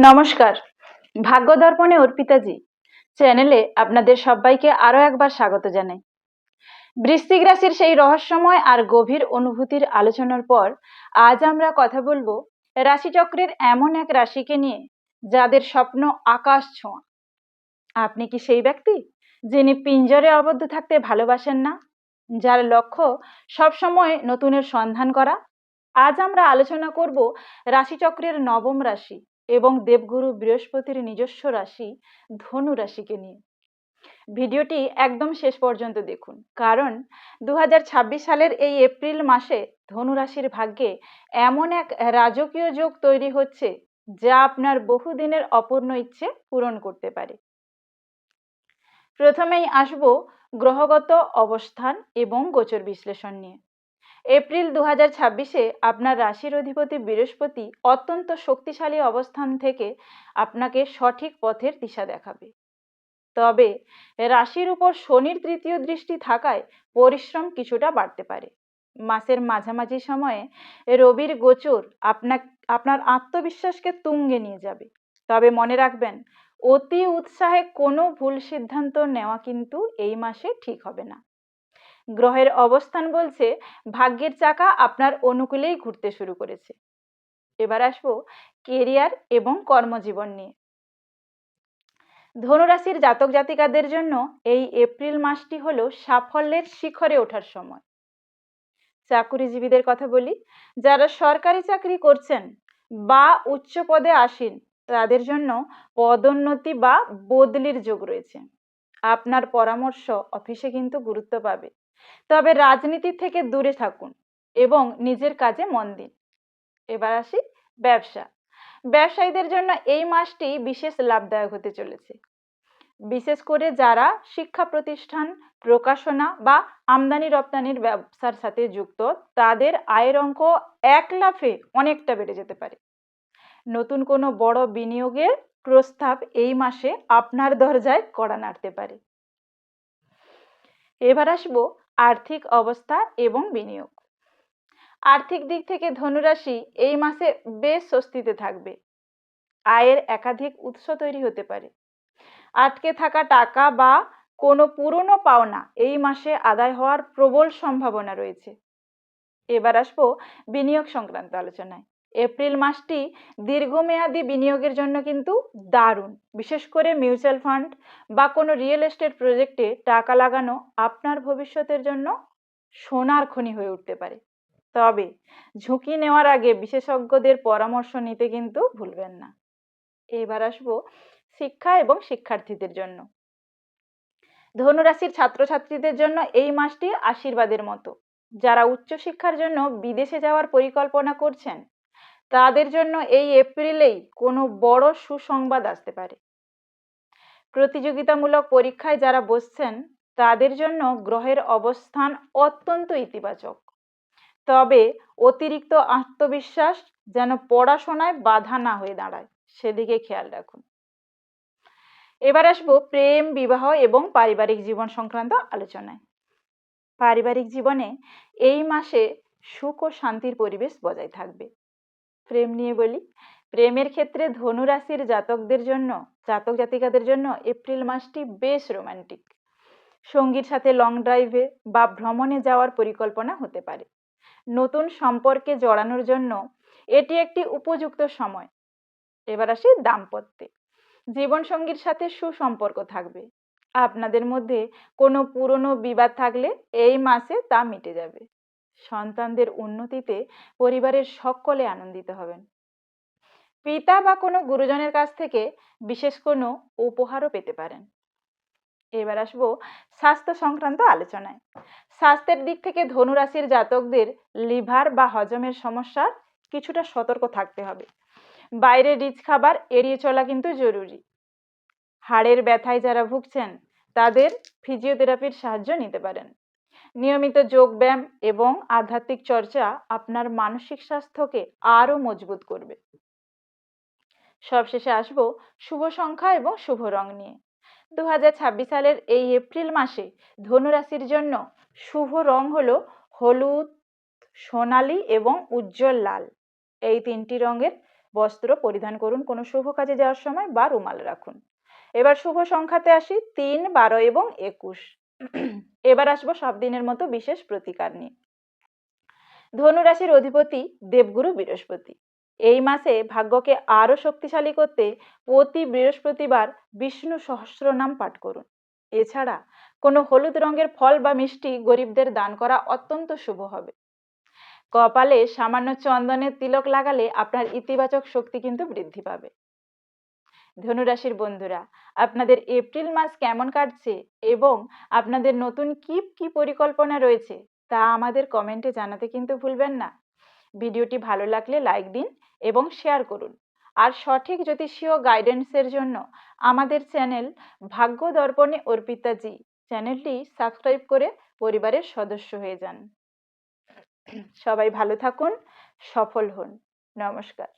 নমস্কার, ভাগ্য দর্পণে অর্পিতাজি চ্যানেলে আপনাদের সবাইকে আরো একবার স্বাগত জানাই। বৃশ্চিক রাশির সেই রহস্যময় আর গভীর অনুভূতির আলোচনার পর আজ আমরা কথা বলবো রাশিচক্রের এমন এক রাশিকে নিয়ে যাদের স্বপ্ন আকাশ ছোঁয়া। আপনি কি সেই ব্যক্তি যিনি পিঞ্জরে আবদ্ধ থাকতে ভালোবাসেন না, যার লক্ষ্য সবসময় নতুনের সন্ধান করা? আজ আমরা আলোচনা করব রাশিচক্রের নবম রাশি এবং দেবগুরু বৃহস্পতির নিজস্ব রাশি ধনু রাশিকে নিয়ে। ভিডিওটি একদম শেষ পর্যন্ত দেখুন, কারণ 2026 সালের এই এপ্রিল মাসে ধনু রাশির ভাগ্যে এমন এক রাজকীয় যোগ তৈরি হচ্ছে যা আপনার বহুদিনের অপূর্ণ ইচ্ছে পূরণ করতে পারে। প্রথমেই আসব গ্রহগত অবস্থান এবং গোচর বিশ্লেষণ নিয়ে। এপ্রিল 2026-এ আপনার রাশির অধিপতি বৃহস্পতি অত্যন্ত শক্তিশালী অবস্থান থেকে আপনাকে সঠিক পথের দিশা দেখাবে। তবে রাশির উপর শনির তৃতীয় দৃষ্টি থাকায় পরিশ্রম কিছুটা বাড়তে পারে। মাসের মাঝামাঝি সময়ে রবির গোচর আপনার আত্মবিশ্বাসকে তুঙ্গে নিয়ে যাবে। তবে মনে রাখবেন, অতি উৎসাহে কোনো ভুল সিদ্ধান্ত নেওয়া কিন্তু এই মাসে ঠিক হবে না। গ্রহের অবস্থান বলছে ভাগ্যের চাকা আপনার অনুকূলেই ঘুরতে শুরু করেছে। এবার আসবো কেরিয়ার এবং কর্মজীবন নিয়ে। ধনুরাশির জাতক জাতিকাদের জন্য এই এপ্রিল মাসটি হলো সাফল্যের শিখরে ওঠার সময়। চাকুরিজীবীদের কথা বলি, যারা সরকারি চাকরি করছেন বা উচ্চ পদে আসীন, তাদের জন্য পদোন্নতি বা বদলির যোগ রয়েছে। আপনার পরামর্শ অফিসে কিন্তু গুরুত্ব পাবে। তবে রাজনীতি থেকে দূরে থাকুন এবং নিজের কাজে মন দিন। এবার আসি ব্যবসা। ব্যবসায়ীদের জন্য এই মাসটি বিশেষ লাভদায়ক হতে চলেছে। বিশেষ করে যারা শিক্ষা প্রতিষ্ঠান, প্রকাশনা বা আমদানি রপ্তানির ব্যবসার সাথে যুক্ত, তাদের আয়ের অঙ্ক এক লাফে অনেকটা বেড়ে যেতে পারে। নতুন কোনো বড় বিনিয়োগের প্রস্তাব এই মাসে আপনার দরজায় কড়া নাড়তে পারে। এবার আসবো আর্থিক অবস্থা এবং বিনিয়োগ। আর্থিক দিক থেকে ধনুরাশি এই মাসে বেশ স্বস্তিতে থাকবে। আয়ের একাধিক উৎস তৈরি হতে পারে। আটকে থাকা টাকা বা কোনো পুরনো পাওনা এই মাসে আদায় হওয়ার প্রবল সম্ভাবনা রয়েছে। এবার আসবো বিনিয়োগ সংক্রান্ত আলোচনায়। এপ্রিল মাসটি দীর্ঘমেয়াদী বিনিয়োগের জন্য কিন্তু দারুণ। বিশেষ করে মিউচুয়াল ফান্ড বা কোনো রিয়েল এস্টেট প্রজেক্টে টাকা লাগানো আপনার ভবিষ্যতের জন্য সোনার খনি হয়ে উঠতে পারে। তবে ঝুঁকি নেওয়ার আগে বিশেষজ্ঞদের পরামর্শ নিতে কিন্তু ভুলবেন না। এবার আসবো শিক্ষা এবং শিক্ষার্থীদের জন্য। ধনুরাশির ছাত্রছাত্রীদের জন্য এই মাসটি আশীর্বাদের মতো। যারা উচ্চশিক্ষার জন্য বিদেশে যাওয়ার পরিকল্পনা করছেন, তাদের জন্য এই এপ্রিলেই কোনো বড় সুসংবাদ আসতে পারে। প্রতিযোগিতামূলক পরীক্ষায় যারা বসছেন, তাদের জন্য গ্রহের অবস্থান অত্যন্ত ইতিবাচক। তবে অতিরিক্ত আত্মবিশ্বাস যেন পড়াশোনায় বাধা না হয়ে দাঁড়ায়, সেদিকে খেয়াল রাখুন। এবার আসবো প্রেম, বিবাহ এবং পারিবারিক জীবন সংক্রান্ত আলোচনায়। পারিবারিক জীবনে এই মাসে সুখ ও শান্তির পরিবেশ বজায় থাকবে। প্রেম নিয়ে বলি, প্রেমের ক্ষেত্রে ধনুরাশির জাতক জাতিকাদের জন্য এপ্রিল মাসটি বেশ রোমান্টিক। সঙ্গীর সাথে লং ড্রাইভে বা ভ্রমণে যাওয়ার পরিকল্পনা হতে পারে। নতুন সম্পর্কে জড়ানোর জন্য এটি একটি উপযুক্ত সময়। এবার আসি দাম্পত্যে। জীবনসঙ্গীর সাথে সুসম্পর্ক থাকবে। আপনাদের মধ্যে কোনো পুরনো বিবাদ থাকলে এই মাসে তা মিটে যাবে। সন্তানদের উন্নতিতে পরিবারের সকলে আনন্দিত হবেন। পিতা বা কোনো গুরুজনের কাছ থেকে বিশেষ কোনো উপহারও পেতে পারেন। এবার আসবো স্বাস্থ্য সংক্রান্ত আলোচনায়। স্বাস্থ্যের দিক থেকে ধনুরাশির জাতকদের লিভার বা হজমের সমস্যা কিছুটা সতর্ক থাকতে হবে। বাইরে রিচ খাবার এড়িয়ে চলা কিন্তু জরুরি। হাড়ের ব্যথায় যারা ভুগছেন, তাদের ফিজিওথেরাপির সাহায্য নিতে পারেন। নিয়মিত যোগব্যায়াম এবং আধ্যাত্মিক চর্চা আপনার মানসিক স্বাস্থ্যকে আরো মজবুত করবে। সবশেষে আসবো শুভ সংখ্যা এবং শুভ রং নিয়ে। 2026 সালের এই এপ্রিল মাসে ধনুরাশির জন্য শুভ রং হলো হলুদ, সোনালী এবং উজ্জ্বল লাল। এই তিনটি রঙের বস্ত্র পরিধান করুন কোনো শুভ কাজে যাওয়ার সময় বা রুমাল রাখুন। এবার শুভ সংখ্যাতে আসি 3, 12 এবং 21। এবার আসবো সব দিনের মতো বিশেষ প্রতিকার নিয়ে। ধনু রাশির অধিপতি দেবগুরু বৃহস্পতি। এই মাসে ভাগ্যকে আরো শক্তিশালী করতে প্রতি বৃহস্পতিবার বিষ্ণু সহস্রনাম পাঠ করুন। এছাড়া কোনো হলুদ রঙের ফল বা মিষ্টি গরিবদের দান করা অত্যন্ত শুভ হবে। কপালে সামান্য চন্দনের তিলক লাগালে আপনার ইতিবাচক শক্তি কিন্তু বৃদ্ধি পাবে। ধনুরাশির বন্ধুরা, আপনাদের এপ্রিল মাস কেমন কাটছে এবং আপনাদের নতুন কি পরিকল্পনা রয়েছে তা আমাদের কমেন্টে জানাতে কিন্তু ভুলবেন না। ভিডিওটি ভালো লাগলে লাইক দিন এবং শেয়ার করুন। আর সঠিক জ্যোতিষীয় গাইডেন্সের জন্য আমাদের চ্যানেল ভাগ্য দর্পণে অর্পিতা জি চ্যানেলটি সাবস্ক্রাইব করে পরিবারের সদস্য হয়ে যান। সবাই ভালো থাকুন, সফল হন। নমস্কার।